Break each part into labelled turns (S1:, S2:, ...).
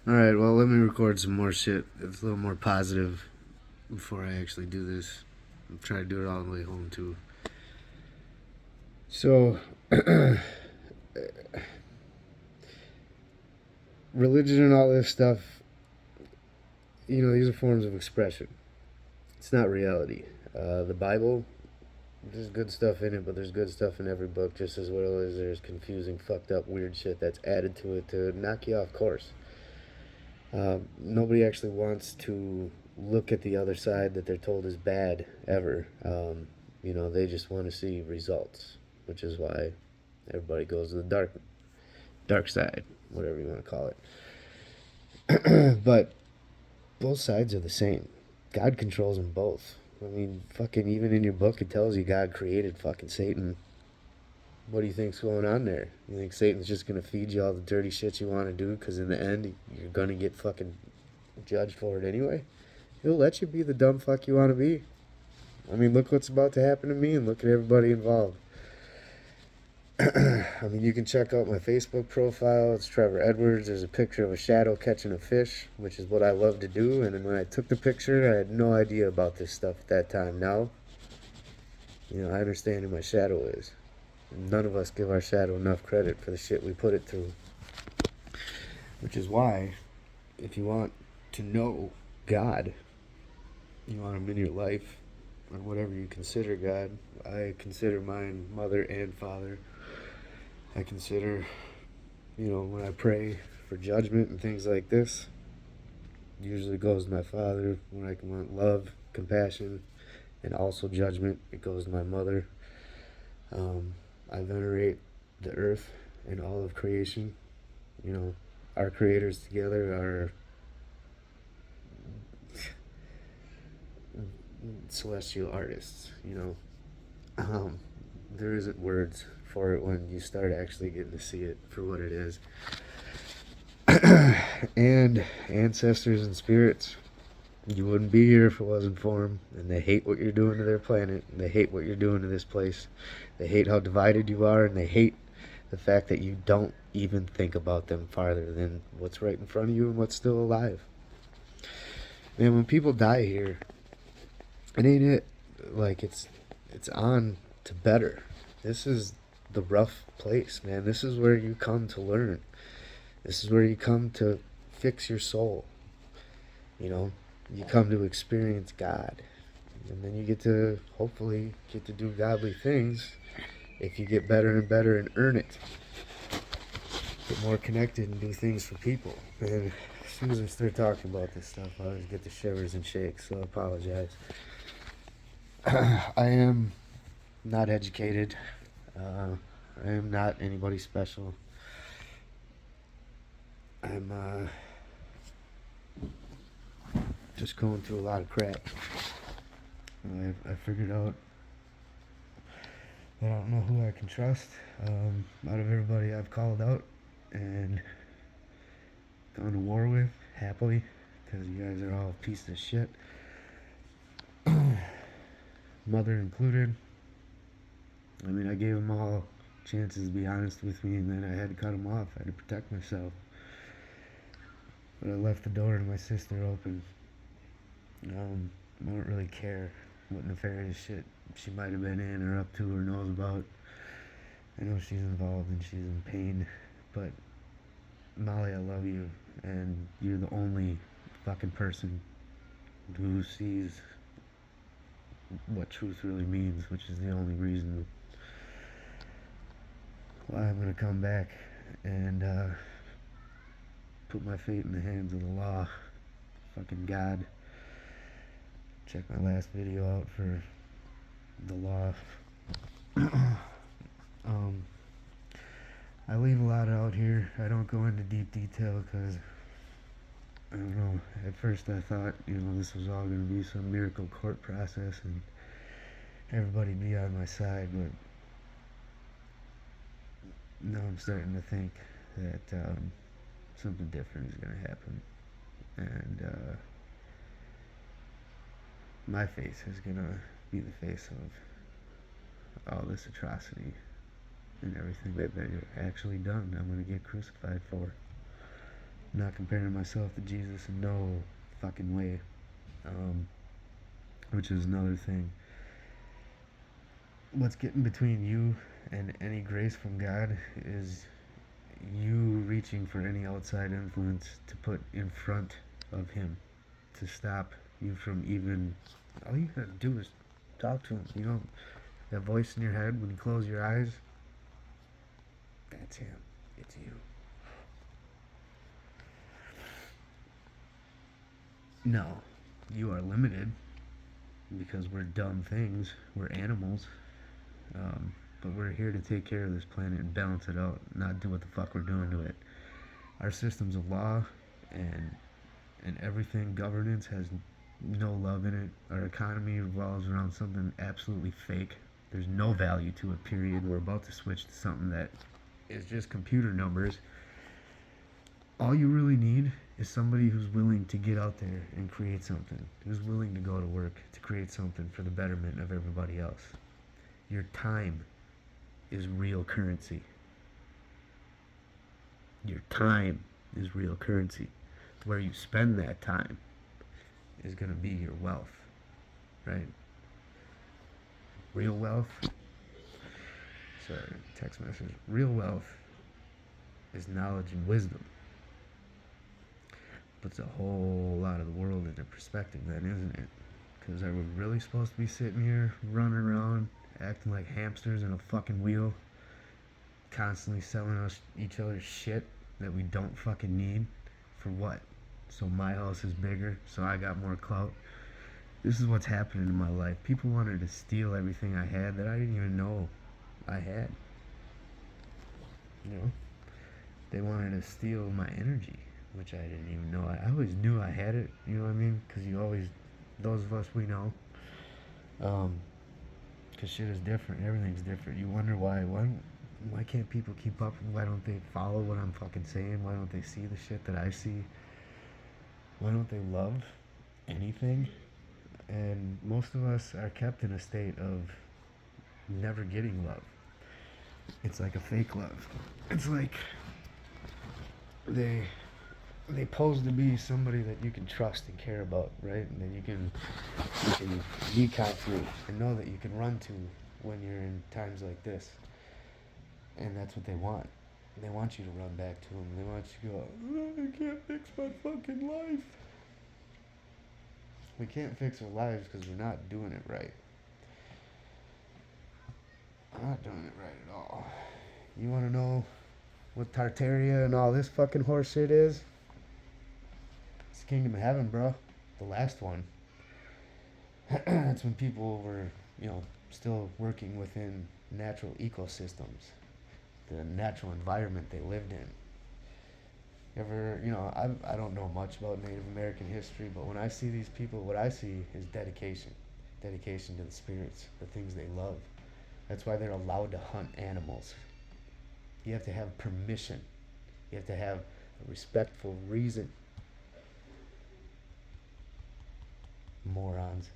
S1: Alright, well, let me record some more shit. It's a little more positive before I actually do this. I'm trying to do it all the way home, too. So, religion and all this stuff, these are forms of expression. It's not reality. The Bible, there's good stuff in it, but there's good stuff in every book just as well as there's confusing, fucked up, weird shit that's added to it to knock you off course. Nobody actually wants to look at the other side that they're told is bad ever. They just want to see results, which is why everybody goes to the dark side, whatever you want to call it. But both sides are the same. God controls them both. I mean, fucking even in your book it tells you God created fucking Satan. What do you think's going on there? You think Satan's just gonna feed you all the dirty shit you want to do? Because in the end, you're gonna get fucking judged for it anyway. He'll let you be the dumb fuck you want to be. I mean, look what's about to happen to me, and look at everybody involved. I mean, you can check out my Facebook profile. It's Trevor Edwards. There's a picture of a shadow catching a fish, which is what I love to do. And then when I took the picture, I had no idea about this stuff at that time. Now, I understand who my shadow is. None of us give our shadow enough credit for the shit we put it through. Which is why, if you want to know God, you want him in your life, or whatever you consider God. I consider mine mother and father. I consider, when I pray for judgment and things like this, usually goes to my father. When I want love, compassion, and also judgment, it goes to my mother. I venerate the earth and all of creation. Our creators together are celestial artists. There isn't words for it when you start actually getting to see it for what it is. And ancestors and spirits, you wouldn't be here if it wasn't for them. And they hate what you're doing to their planet, and they hate what you're doing to this place. They hate how divided you are, and they hate the fact that you don't even think about them farther than what's right in front of you and what's still alive. Man, when people die here, it ain't it. Like, it's on to better. This is the rough place, man. This is where you come to learn. This is where you come to fix your soul. You come to experience God. And then you get to, hopefully, do godly things if you get better and better and earn it. Get more connected and do things for people. And as soon as I start talking about this stuff, I always get the shivers and shakes, so I apologize. I am not educated. I am not anybody special. I'm just going through a lot of crap. I figured out that I don't know who I can trust out of everybody I've called out and gone to war with happily, because you guys are all pieces of shit. Mother included. I mean, I gave them all chances to be honest with me, and then I had to cut them off. I had to protect myself. But I left the door to my sister open. I don't really care what nefarious shit she might have been in or up to or knows about. I know she's involved and she's in pain, but Molly, I love you, and you're the only fucking person who sees what truth really means, which is the only reason why I'm gonna come back and put my fate in the hands of the law. Fucking God. Check my last video out for the law. I leave a lot out here. I don't go into deep detail because, I don't know, at first I thought, this was all going to be some miracle court process and everybody be on my side, but now I'm starting to think that something different is going to happen. And my face is going to be the face of all this atrocity and everything that they've actually done. I'm going to get crucified for. I'm not comparing myself to Jesus in no fucking way. Um, which is another thing. What's getting between you and any grace from God is you reaching for any outside influence to put in front of Him, to stop you from even. All you gotta do is talk to Him. You know, that voice in your head when you close your eyes, that's Him. It's you. No, you are limited because we're dumb things. We're animals. But we're here to take care of this planet and balance it out, not do what the fuck we're doing to it. Our systems of law and everything, governance, has no love in it. Our economy revolves around something absolutely fake. There's no value to it, period. We're about to switch to something that is just computer numbers. All you really need is somebody who's willing to get out there and create something, who's willing to go to work to create something for the betterment of everybody else. Your time is real currency. Your time is real currency. Where you spend that time is going to be your wealth, right? Real wealth, sorry, text message. Real wealth is knowledge and wisdom. Puts a whole lot of the world into perspective then, isn't it? Because are we really supposed to be sitting here running around acting like hamsters in a fucking wheel, constantly selling us each other shit that we don't fucking need? For what? So my house is bigger, so I got more clout. This is what's happening in my life. People wanted to steal everything I had that I didn't even know I had. You know? They wanted to steal my energy, which I didn't even know. I always knew I had it, you know what I mean? Because you always, those of us we know, because shit is different. Everything's different. You wonder why can't people keep up? Why don't they follow what I'm fucking saying? Why don't they see the shit that I see? Why don't they love anything? And most of us are kept in a state of never getting love. It's like a fake love. It's like they pose to be somebody that you can trust and care about, right? And that you can be confident and know that you can run to when you're in times like this. And that's what they want. They want you to run back to them. They want you to go, oh, I can't fix my fucking life. We can't fix our lives because we're not doing it right. We're not doing it right at all. You want to know what Tartaria and all this fucking horse shit is? It's the kingdom of heaven, bro. The last one. That's when people were, still working within natural ecosystems, the natural environment they lived in. I don't know much about Native American history, but when I see these people, what I see is dedication to the spirits, the things they love. That's why they're allowed to hunt animals. You have to have permission. You have to have a respectful reason. Morons.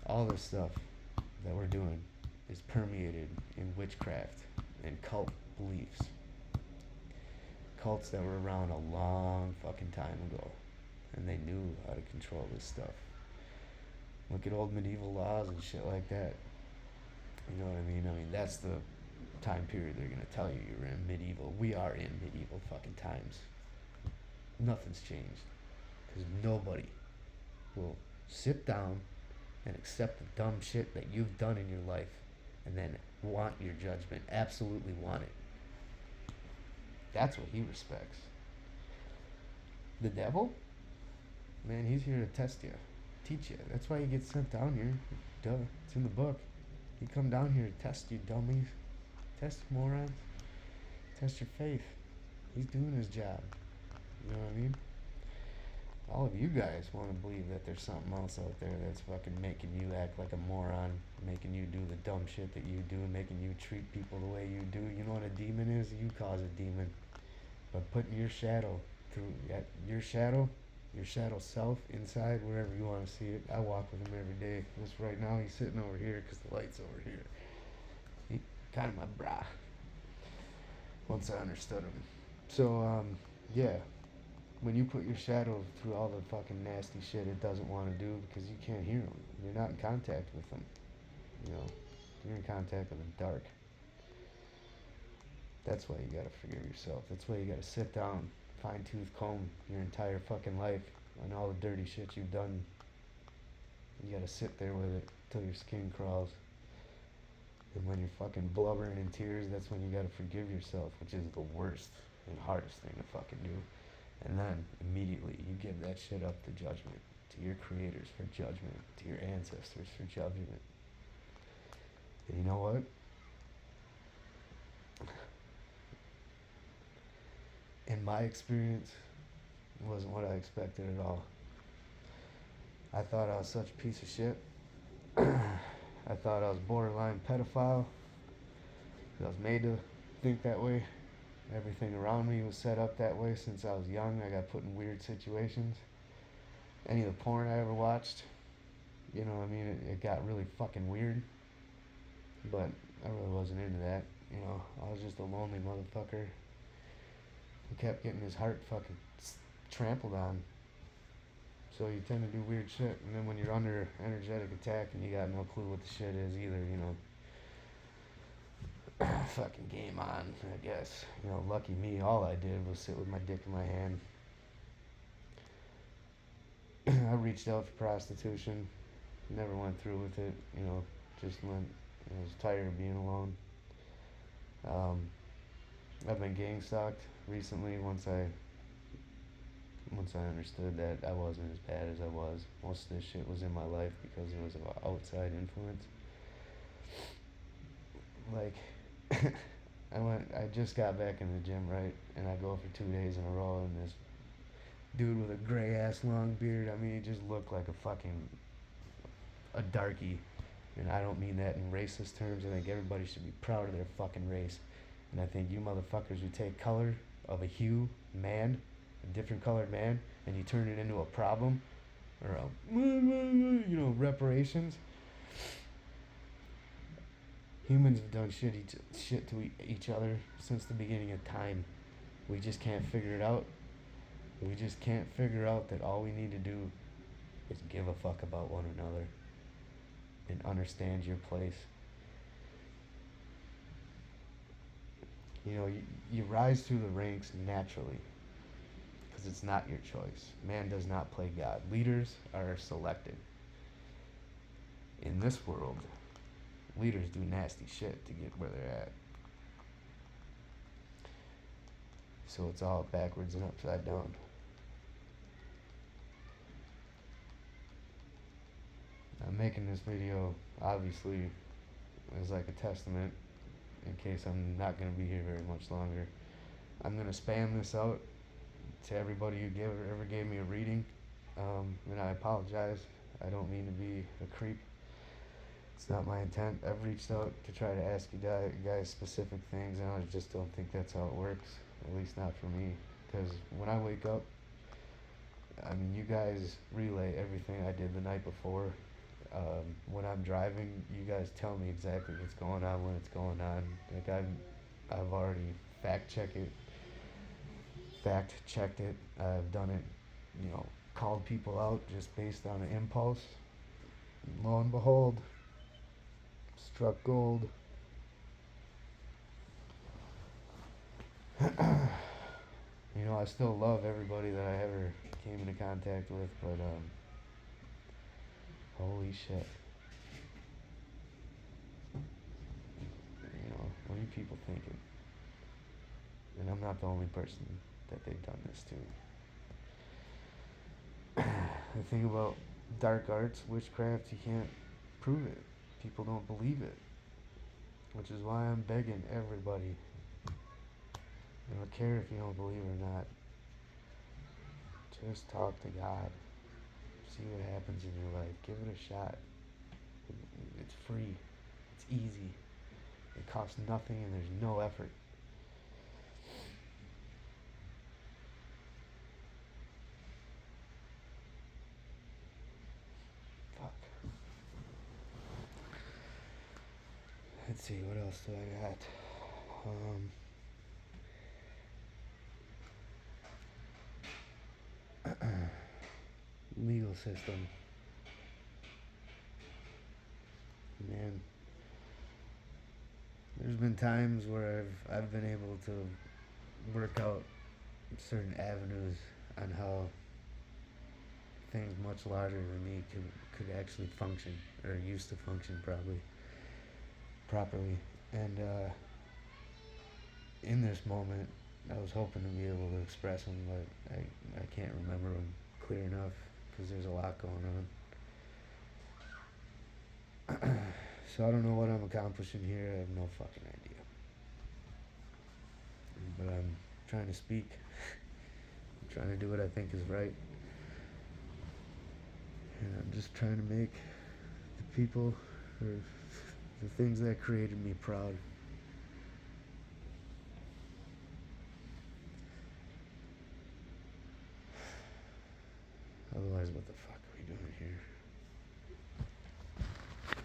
S1: All this stuff that we're doing is permeated in witchcraft and cult beliefs. Cults that were around a long fucking time ago, and they knew how to control this stuff. Look at old medieval laws and shit like that. You know what I mean? That's the time period they're gonna tell you you're in medieval. We are in medieval fucking times. Nothing's changed. Because nobody will sit down and accept the dumb shit that you've done in your life and then want your judgment. Absolutely want it. That's what he respects. The devil? Man, he's here to test you, teach you. That's why he gets sent down here. Duh, it's in the book. He come down here to test you, dummies. Test you, morons. Test your faith. He's doing his job. You know what I mean? All of you guys want to believe that there's something else out there that's fucking making you act like a moron, making you do the dumb shit that you do, making you treat people the way you do. You know what a demon is? You cause a demon. But putting your shadow your shadow self inside wherever you want to see it. I walk with him every day. Just right now he's sitting over here because the light's over here. He kind of my bra. Once I understood him. So, yeah. When you put your shadow through all the fucking nasty shit it doesn't want to do because you can't hear them. You're not in contact with them. You know, you're in contact with the dark. That's why you gotta forgive yourself. That's why you gotta sit down, fine tooth comb your entire fucking life and all the dirty shit you've done. You gotta sit there with it till your skin crawls. And when you're fucking blubbering in tears, that's when you gotta forgive yourself, which is the worst and hardest thing to fucking do. And then immediately you give that shit up to judgment, to your creators for judgment, to your ancestors for judgment. And you know what? In my experience, it wasn't what I expected at all. I thought I was such a piece of shit. I thought I was borderline pedophile. I was made to think that way. Everything around me was set up that way since I was young. I got put in weird situations. Any of the porn I ever watched, you know what I mean? It got really fucking weird. But I really wasn't into that. You know, I was just a lonely motherfucker who kept getting his heart fucking trampled on. So you tend to do weird shit. And then when you're under energetic attack and you got no clue what the shit is either, you know, fucking game on, I guess. You know, lucky me, all I did was sit with my dick in my hand. I reached out for prostitution, never went through with it, you know, just went, I was tired of being alone. Um, I've been gang stalked recently once I understood that I wasn't as bad as I was. Most of this shit was in my life because it was an outside influence. Like, I just got back in the gym, right? And I go for 2 days in a row, and this dude with a gray ass long beard, I mean, he just looked like a darkie. And I don't mean that in racist terms. I think everybody should be proud of their fucking race. And I think you motherfuckers who take color of a hue, man, a different colored man, and you turn it into a problem, or you know, reparations. Humans have done shit to each other since the beginning of time. We just can't figure it out. We just can't figure out that all we need to do is give a fuck about one another and understand your place. You know, you rise through the ranks naturally because it's not your choice. Man does not play God. Leaders are selected. In this world, leaders do nasty shit to get where they're at. So it's all backwards and upside down. I'm making this video, obviously, as like a testament in case I'm not going to be here very much longer. I'm going to spam this out to everybody who ever gave me a reading. And I apologize. I don't mean to be a creep. It's not my intent. I've reached out to try to ask you guys specific things, and I just don't think that's how it works. At least not for me. Because when I wake up, I mean, you guys relay everything I did the night before. When I'm driving, you guys tell me exactly what's going on when it's going on. Like I've already fact checked it. I've done it, you know, called people out just based on an impulse. And lo and behold, struck gold. You know, I still love everybody that I ever came into contact with, but holy shit. You know, what are you people thinking? And I'm not the only person that they've done this to. The thing about dark arts, witchcraft, you can't prove it. People don't believe it. Which is why I'm begging everybody. I don't care if you don't believe it or not. Just talk to God. See what happens in your life. Give it a shot. It's free. It's easy. It costs nothing and there's no effort. Fuck. Let's see, what else do I got? educational system. Man, there's been times where I've been able to work out certain avenues on how things much larger than me could actually function, or used to function probably properly. And in this moment, I was hoping to be able to express them, but I can't remember them clear enough because there's a lot going on. So I don't know what I'm accomplishing here. I have no fucking idea. But I'm trying to speak. I'm trying to do what I think is right. And I'm just trying to make the people or the things that created me proud. Otherwise, what the fuck are we doing here?